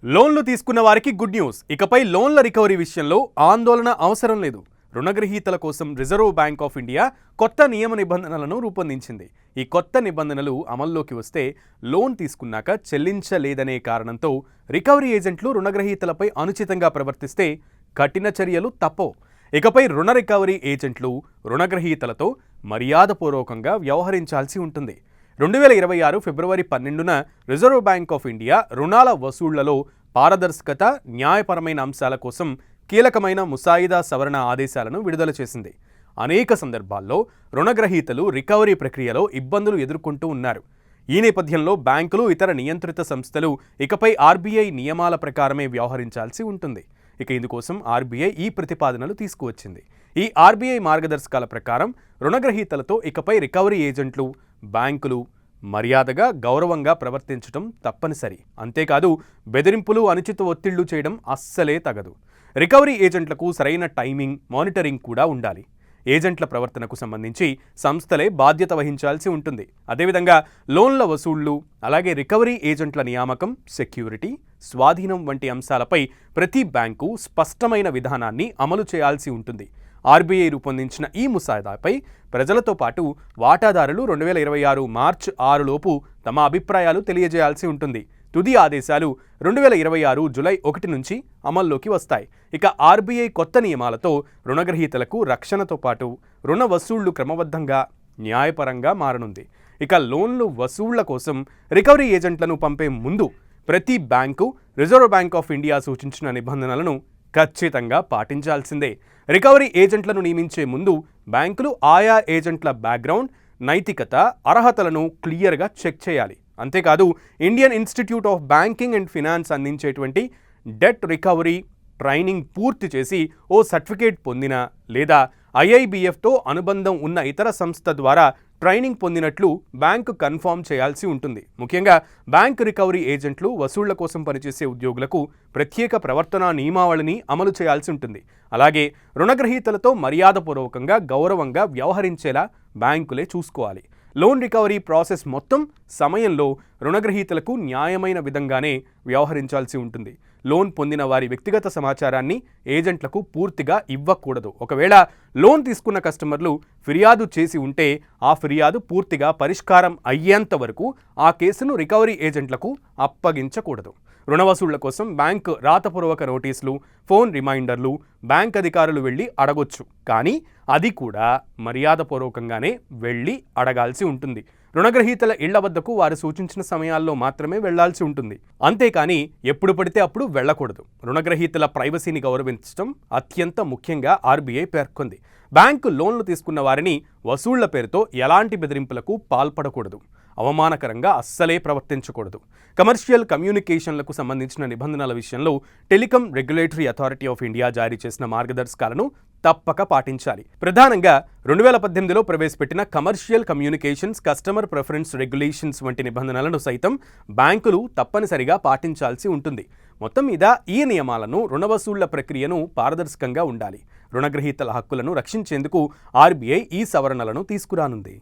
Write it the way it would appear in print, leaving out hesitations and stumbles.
లోన్లు తీసుకున్న వారికి గుడ్ న్యూస్. ఇకపై లోన్ల రికవరీ విషయంలో ఆందోళన అవసరం లేదు. రుణగ్రహీతల కోసం రిజర్వ్ బ్యాంక్ ఆఫ్ ఇండియా కొత్త నియమ నిబంధనలను రూపొందించింది. ఈ కొత్త నిబంధనలు అమల్లోకి వస్తే లోన్ తీసుకున్నాక చెల్లించలేదనే కారణంతో రికవరీ ఏజెంట్లు రుణగ్రహీతలపై అనుచితంగా ప్రవర్తిస్తే కఠిన చర్యలు తప్పవు. ఇకపై రుణ రికవరీ ఏజెంట్లు రుణగ్రహీతలతో మర్యాదపూర్వకంగా వ్యవహరించాల్సి ఉంటుంది. 2026 ఫిబ్రవరి 12న రిజర్వ్ బ్యాంక్ ఆఫ్ ఇండియా రుణాల వసూళ్లలో పారదర్శకత, న్యాయపరమైన అంశాల కోసం కీలకమైన ముసాయిదా సవరణ ఆదేశాలను విడుదల చేసింది. అనేక సందర్భాల్లో రుణగ్రహీతలు రికవరీ ప్రక్రియలో ఇబ్బందులు ఎదుర్కొంటూ ఉన్నారు. ఈ నేపథ్యంలో బ్యాంకులు, ఇతర నియంత్రిత సంస్థలు ఇకపై ఆర్బీఐ నియమాల ప్రకారమే వ్యవహరించాల్సి ఉంటుంది. ఇక ఇందుకోసం ఆర్బీఐ ఈ ప్రతిపాదనలు తీసుకువచ్చింది. ఈ ఆర్బీఐ మార్గదర్శకాల ప్రకారం రుణగ్రహీతలతో ఇకపై రికవరీ ఏజెంట్లు, బ్యాంకులు మర్యాదగా, గౌరవంగా ప్రవర్తించడం తప్పనిసరి. అంతేకాదు, బెదిరింపులు, అనుచిత ఒత్తిళ్లు చేయడం అస్సలే తగదు. రికవరీ ఏజెంట్లకు సరైన టైమింగ్, మానిటరింగ్ కూడా ఉండాలి. ఏజెంట్ల ప్రవర్తనకు సంబంధించి సంస్థలే బాధ్యత వహించాల్సి ఉంటుంది. అదేవిధంగా లోన్ల వసూళ్లు, అలాగే రికవరీ ఏజెంట్ల నియామకం, సెక్యూరిటీ, స్వాధీనం వంటి అంశాలపై ప్రతి బ్యాంకు స్పష్టమైన విధానాన్ని అమలు చేయాల్సి ఉంటుంది. ఆర్బీఐ రూపొందించిన ఈ ముసాయిదాపై ప్రజలతో పాటు వాటాదారులు 2026 మార్చి 6 లోపు తమ అభిప్రాయాలు తెలియజేయాల్సి ఉంటుంది. తుది ఆదేశాలు 2026 జూలై 1 నుంచి అమల్లోకి వస్తాయి. ఇక ఆర్బీఐ కొత్త నియమాలతో రుణగ్రహీతలకు రక్షణతో పాటు రుణ వసూళ్లు క్రమబద్ధంగా, న్యాయపరంగా మారనుంది. ఇక లోన్లు వసూళ్ల కోసం రికవరీ ఏజెంట్లను పంపే ముందు ప్రతి bank reserve bank of India సూచించిన నిబంధనలను ఖచ్చితంగా పాటించాల్సిందే. రికవరీ ఏజెంట్లను నియమించే ముందు బ్యాంకులు ఆయా ఏజెంట్ల బ్యాక్గ్రౌండ్, నైతికత, అర్హతలను క్లియర్గా చెక్ చేయాలి. అంతేకాదు, Indian institute of banking and finance అందించేటువంటి డెట్ రికవరీ ట్రైనింగ్ పూర్తి చేసి ఓ సర్టిఫికేట్ పొందిన లేదా ఐఐబిఎఫ్తో అనుబంధం ఉన్న ఇతర సంస్థ ద్వారా ట్రైనింగ్ పొందినట్లు బ్యాంకు కన్ఫర్మ్ చేయాల్సి ఉంటుంది. ముఖ్యంగా బ్యాంక్ రికవరీ ఏజెంట్లు వసూళ్ల కోసం పనిచేసే ఉద్యోగులకు ప్రత్యేక ప్రవర్తనా నియమావళిని అమలు చేయాల్సి ఉంటుంది. అలాగే రుణగ్రహీతలతో మర్యాదపూర్వకంగా, గౌరవంగా వ్యవహరించేలా బ్యాంకులే చూసుకోవాలి. లోన్ రికవరీ ప్రాసెస్ మొత్తం సమయంలో రుణగ్రహీతలకు న్యాయమైన విధంగానే వ్యవహరించాల్సి ఉంటుంది. లోన్ పొందిన వారి వ్యక్తిగత సమాచారాన్ని ఏజెంట్లకు పూర్తిగా ఇవ్వకూడదు. ఒకవేళ లోన్ తీసుకున్న కస్టమర్లు ఫిర్యాదు చేసి ఉంటే ఆ ఫిర్యాదు పూర్తిగా పరిష్కారం అయ్యేంత వరకు ఆ కేసును రికవరీ ఏజెంట్లకు అప్పగించకూడదు. రుణ వసూళ్ల కోసం బ్యాంకు రాతపూర్వక నోటీసులు, ఫోన్ రిమైండర్లు బ్యాంక్ అధికారులు వెళ్ళి అడగొచ్చు. కానీ అది కూడా మర్యాదపూర్వకంగానే వెళ్ళి అడగాల్సి ఉంటుంది. రుణగ్రహీతల ఇళ్ల వద్దకు వారు సూచించిన సమయాల్లో మాత్రమే వెళ్లాల్సి ఉంటుంది. అంతేకాని ఎప్పుడు పడితే అప్పుడు వెళ్లకూడదు. రుణగ్రహీతల ప్రైవసీని గౌరవించడం అత్యంత ముఖ్యంగా ఆర్బీఐ పేర్కొంది. బ్యాంకు లోన్లు తీసుకున్న వారిని వసూళ్ల పేరుతో ఎలాంటి బెదిరింపులకు పాల్పడకూడదు. అవమానకరంగా అస్సలే ప్రవర్తించకూడదు. కమర్షియల్ కమ్యూనికేషన్లకు సంబంధించిన నిబంధనల విషయంలో telecom regulatory authority of India జారీ చేసిన మార్గదర్శకాలను తప్పక పాటించాలి. ప్రధానంగా 2018లో ప్రవేశపెట్టిన commercial communications, customer preference regulations వంటి నిబంధనలను సైతం బ్యాంకులు తప్పనిసరిగా పాటించాల్సి ఉంటుంది. మొత్తం మీద ఈ నియమాలను రుణ వసూళ్ల ప్రక్రియను పారదర్శకంగా ఉండాలి. రుణగ్రహీతల హక్కులను రక్షించేందుకు ఆర్బీఐ ఈ సవరణలను తీసుకురానుంది.